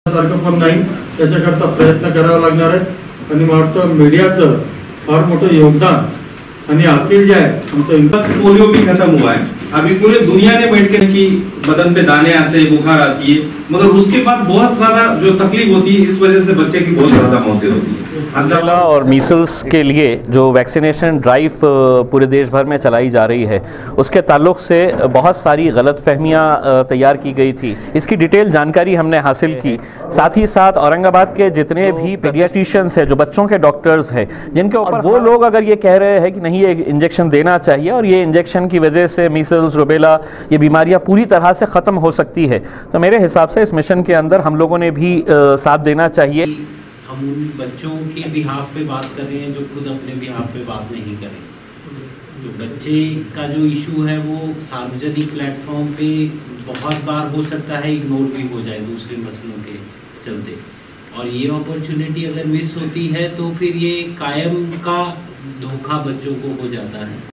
सारखं पण नाही, त्याच्याकरता प्रयत्न करावा लागणार आहे आणि मला वाटतं मीडियाचं फार मोठं योगदान आणि अपील जे आहे आमचं। पोलियो भी खत्म हुआ है, अभी पूरे दुनिया ने बैठ के कि बदन पे दाने आते हैं, बुखार आती है, मगर उसके बाद बहुत ज्यादा जो तकलीफ होती है, इस वजह से बच्चे की बहुत ज्यादा मौतें होती है। और मीसल्स के लिए जो वैक्सीनेशन ड्राइव पूरे देश भर में चलाई जा रही है, उसके ताल्लुक से बहुत सारी गलतफहमियां तैयार की गई थी। इसकी डिटेल जानकारी हमने हासिल की। साथ ही साथ औरंगाबाद के जितने भी पीडियाट्रिशियंस हैं, जो बच्चों के डॉक्टर्स हैं, जिनके ऊपर वो लोग अगर ये कह रहे हैं कि नहीं ये इंजेक्शन देना चाहिए और ये इंजेक्शन की वजह से मीसल्स, रुबेला ये बीमारियां पूरी तरह से ख़त्म हो सकती है, तो मेरे हिसाब से इस मिशन के अंदर हम लोगों ने भी साथ देना चाहिए। हम उन बच्चों के बिहाफ पे बात कर रहे हैं जो खुद अपने बिहाफ पे बात नहीं करें। जो बच्चे का जो इशू है वो सार्वजनिक प्लेटफॉर्म पे बहुत बार हो सकता है इग्नोर भी हो जाए दूसरे मसलों के चलते, और ये अपॉर्चुनिटी अगर मिस होती है तो फिर ये कायम का धोखा बच्चों को हो जाता है।